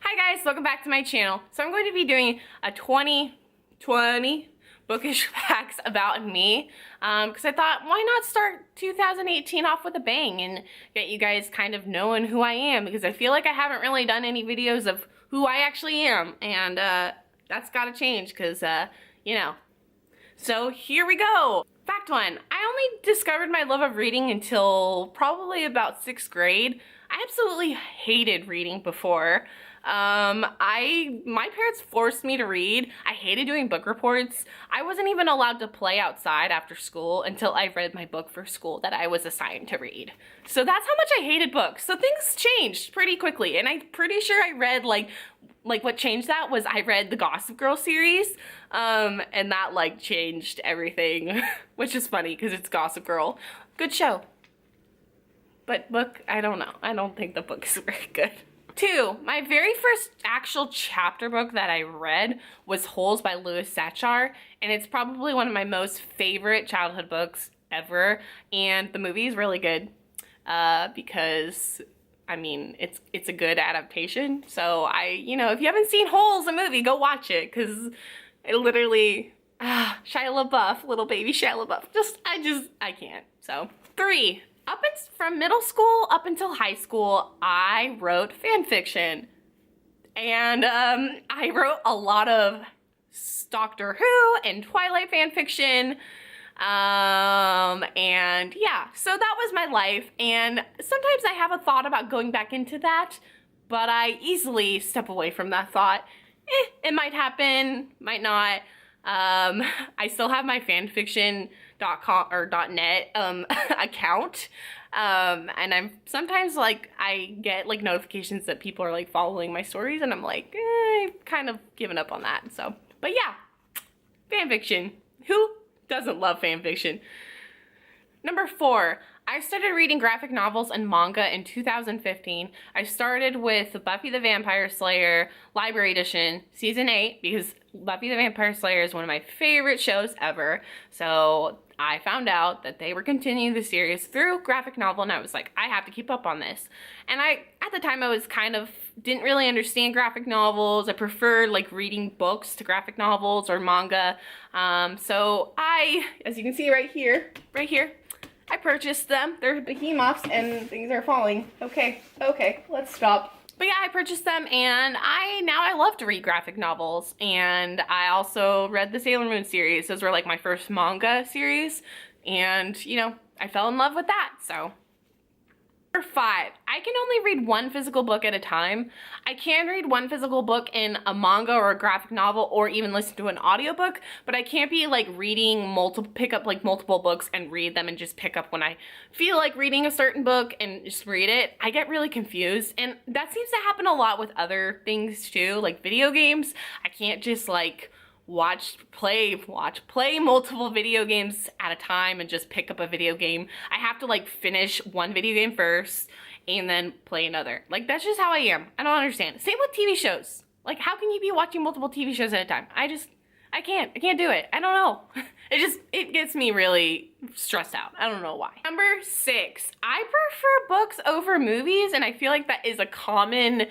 Hi guys, welcome back to my channel. So I'm going to be doing a 2020 bookish facts about me because I thought, why not start 2018 off with a bang and get you guys kind of knowing who I am, because I feel like I haven't really done any videos of who I actually am, and that's got to change because, you know. So here we go. Fact 1, I only discovered my love of reading until probably about 6th grade. I absolutely hated reading before. My parents forced me to read. I hated doing book reports. I wasn't even allowed to play outside after school until I read my book for school that I was assigned to read. So that's how much I hated books. So things changed pretty quickly, and I'm pretty sure I read like what changed that was I read the Gossip Girl series, and that like changed everything, which is funny because it's Gossip Girl. Good show. But book, I don't know. I don't think the book is very good. 2, my very first actual chapter book that I read was Holes by Louis Sachar, and it's probably one of my most favorite childhood books ever, and the movie is really good because, I mean, it's a good adaptation. So you know, if you haven't seen Holes, the movie, go watch it, because it literally, Shia LaBeouf, little baby Shia LaBeouf, I can't. So 3, from middle school up until high school, I wrote fan fiction. And I wrote a lot of Doctor Who and Twilight fan fiction. And yeah, so that was my life. And sometimes I have a thought about going back into that, but I easily step away from that thought. It might happen, might not. I still have my fanfiction.com or .net account, and I'm sometimes like I get like notifications that people are like following my stories, and I'm like, I've kind of given up on that. So, but yeah, fanfiction. Who doesn't love fanfiction? Number 4, I started reading graphic novels and manga in 2015. I started with Buffy the Vampire Slayer Library Edition Season 8 because Buffy the Vampire Slayer is one of my favorite shows ever. So I found out that they were continuing the series through graphic novel, and I was like, I have to keep up on this. And at the time, I was didn't really understand graphic novels. I preferred like reading books to graphic novels or manga. So as you can see right here, I purchased them. They're behemoths and things are falling. Okay, let's stop. But yeah, I purchased them, and now I love to read graphic novels. And I also read the Sailor Moon series. Those were like my first manga series. And, you know, I fell in love with that, so. Number 5, I can only read one physical book at a time. I can read one physical book in a manga or a graphic novel or even listen to an audiobook, but I can't be like pick up like multiple books and read them and just pick up when I feel like reading a certain book and just read it. I get really confused, and that seems to happen a lot with other things too, like video games. I can't just like play multiple video games at a time and just pick up a video game. I have to like finish one video game first and then play another. Like, that's just how I am. I don't understand. Same with TV shows. Like, how can you be watching multiple TV shows at a time? I can't do it. I don't know. It gets me really stressed out. I don't know why. Number 6, I prefer books over movies, and I feel like that is a common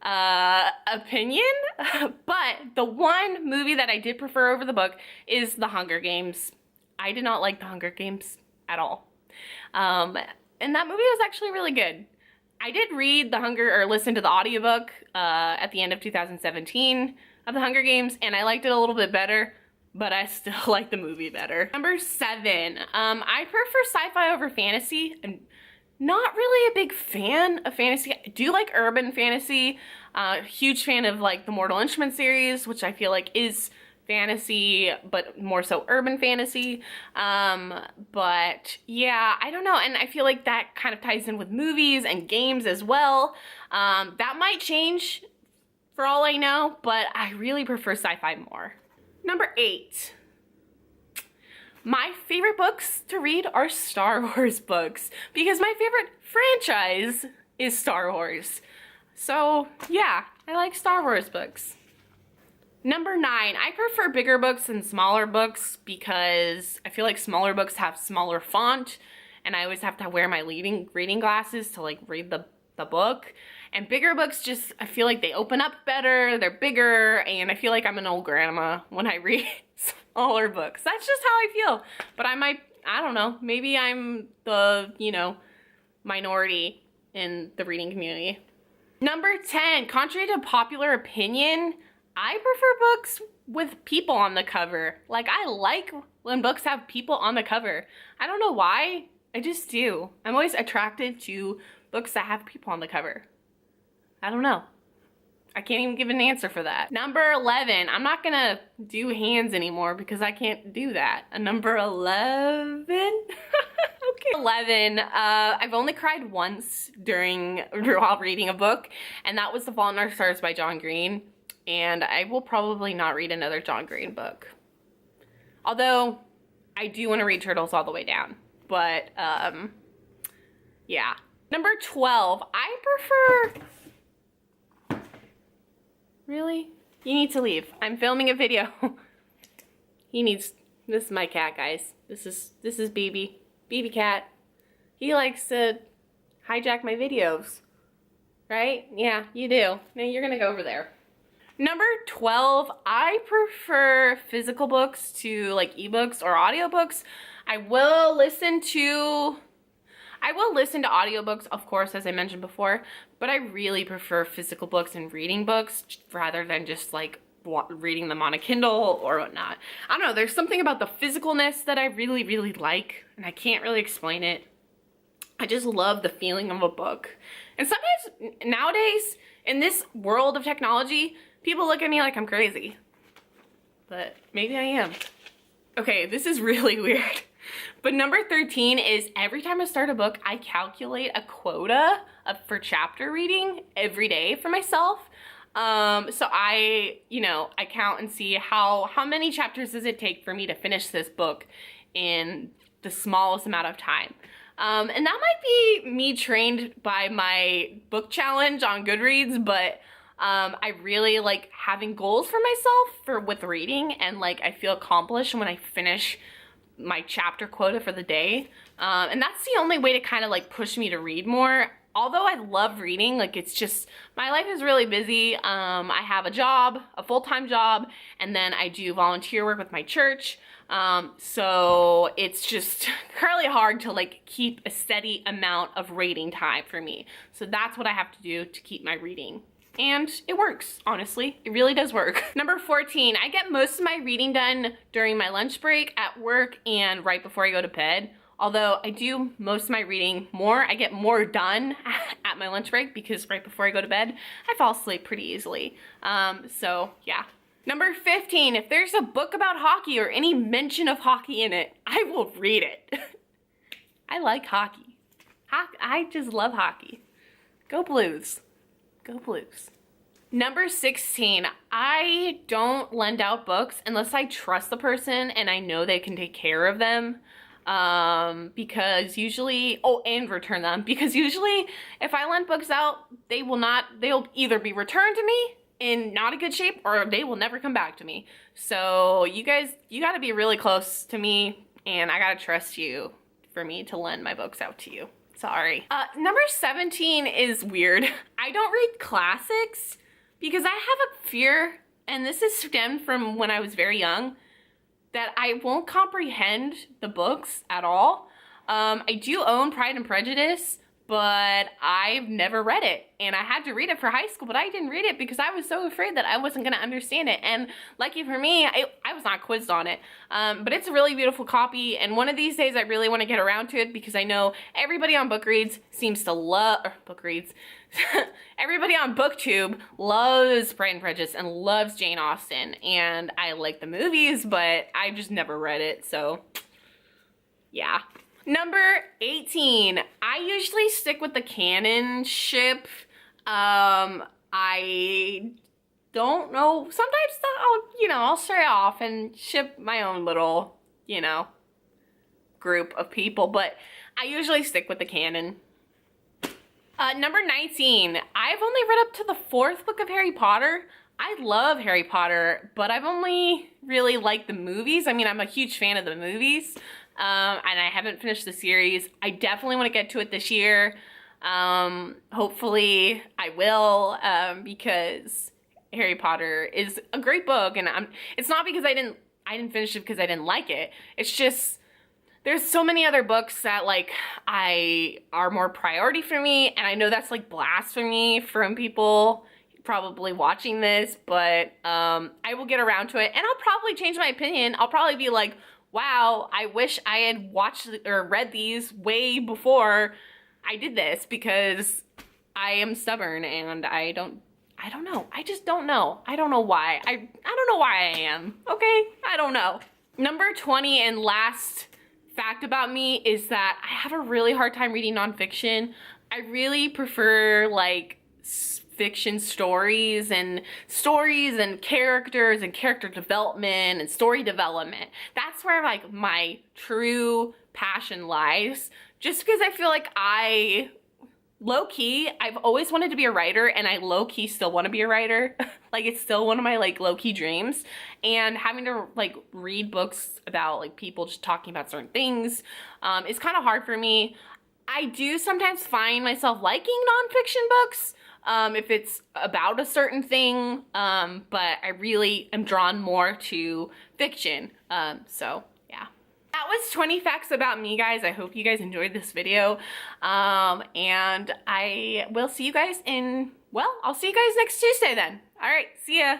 opinion, but the one movie that I did prefer over the book is The Hunger Games. I did not like The Hunger Games at all. And that movie was actually really good. I did listen to the audiobook at the end of 2017 of The Hunger Games, and I liked it a little bit better, but I still like the movie better. Number 7, I prefer sci-fi over fantasy. I'm not really a big fan of fantasy. I do like urban fantasy. Huge fan of like the Mortal Instruments series, which I feel like is fantasy, but more so urban fantasy. But yeah, I don't know. And I feel like that kind of ties in with movies and games as well. That might change for all I know, but I really prefer sci-fi more. Number 8. My favorite books to read are Star Wars books because my favorite franchise is Star Wars. So yeah, I like Star Wars books. Number 9, I prefer bigger books than smaller books because I feel like smaller books have smaller font, and I always have to wear my reading glasses to like read the book. And bigger books just, I feel like they open up better, they're bigger, and I feel like I'm an old grandma when I read smaller books. That's just how I feel. But I don't know, maybe I'm the, you know, minority in the reading community. Number 10, contrary to popular opinion, I prefer books with people on the cover. Like, I like when books have people on the cover. I don't know why, I just do. I'm always attracted to books that have people on the cover. I don't know. I can't even give an answer for that. Number 11, I'm not gonna do hands anymore because I can't do that. A number 11? Okay. 11, I've only cried once while reading a book, and that was The Fault in Our Stars by John Green. And I will probably not read another John Green book. Although, I do want to read Turtles All the Way Down. But, yeah. Number 12, I prefer... Really? You need to leave. I'm filming a video. This is my cat, guys. This is Baby. Baby cat. He likes to hijack my videos. Right? Yeah, you do. Now you're gonna go over there. Number 12, I prefer physical books to like ebooks or audiobooks. I will listen to audiobooks, of course, as I mentioned before, but I really prefer physical books and reading books rather than just like reading them on a Kindle or whatnot. I don't know, there's something about the physicalness that I really, really like, and I can't really explain it. I just love the feeling of a book. And sometimes, nowadays, in this world of technology, people look at me like I'm crazy. But maybe I am. Okay, this is really weird. But number 13 is every time I start a book, I calculate a quota for chapter reading every day for myself. So I count and see how many chapters does it take for me to finish this book in the smallest amount of time. And that might be me trained by my book challenge on Goodreads, but I really like having goals for myself with reading, and like I feel accomplished when I finish my chapter quota for the day. And that's the only way to kind of like push me to read more. Although I love reading, like it's just, my life is really busy. I have a job, a full-time job, and then I do volunteer work with my church. So it's just really hard to like keep a steady amount of reading time for me. So that's what I have to do to keep my reading. And it works, honestly. It really does work. Number 14, I get most of my reading done during my lunch break at work and right before I go to bed. Although I do most of my reading I get more done at my lunch break because right before I go to bed, I fall asleep pretty easily. So yeah. Number 15, if there's a book about hockey or any mention of hockey in it, I will read it. I like hockey. I just love hockey. Go Blues. Go Blues. Number 16, I don't lend out books unless I trust the person and I know they can take care of them. Because usually, and return them, because usually if I lend books out, they'll either be returned to me in not a good shape or they will never come back to me. So you gotta be really close to me and I gotta trust you for me to lend my books out to you. Sorry. Number 17 is weird. I don't read classics because I have a fear, and this is stemmed from when I was very young, that I won't comprehend the books at all. I do own Pride and Prejudice, but I've never read it. And I had to read it for high school, but I didn't read it because I was so afraid that I wasn't gonna understand it. And lucky for me, I was not quizzed on it. But it's a really beautiful copy, and one of these days I really wanna get around to it because I know everybody on Bookreads seems to love, Bookreads, everybody on BookTube loves Pride and Prejudice and loves Jane Austen. And I like the movies, but I just never read it, so yeah. Number 18, I usually stick with the canon ship. I don't know, sometimes I'll stray off and ship my own little, group of people, but I usually stick with the canon. Number 19, I've only read up to the 4th book of Harry Potter. I love Harry Potter, but I've only really liked the movies. I mean, I'm a huge fan of the movies. And I haven't finished the series. I definitely want to get to it this year. Hopefully I will, because Harry Potter is a great book, and it's not because I didn't finish it because I didn't like it. It's just there's so many other books that like are more priority for me, and I know that's like blasphemy from people probably watching this, but I will get around to it, and I'll probably change my opinion. I'll probably be like, wow, I wish I had watched or read these way before I did this, because I am stubborn and I don't know. I just don't know. I don't know why. I don't know why I am. Okay? I don't know. Number 20 and last fact about me is that I have a really hard time reading nonfiction. I really prefer like fiction stories and characters and character development and story development. That's where like my true passion lies. Just because I feel like low-key, I've always wanted to be a writer, and I low-key still want to be a writer. Like, it's still one of my, like, low-key dreams. And having to, like, read books about, like, people just talking about certain things is kind of hard for me. I do sometimes find myself liking nonfiction books if it's about a certain thing, but I really am drawn more to fiction. So, yeah. That was 20 facts about me, guys. I hope you guys enjoyed this video. And I will see you guys I'll see you guys next Tuesday then. All right, see ya.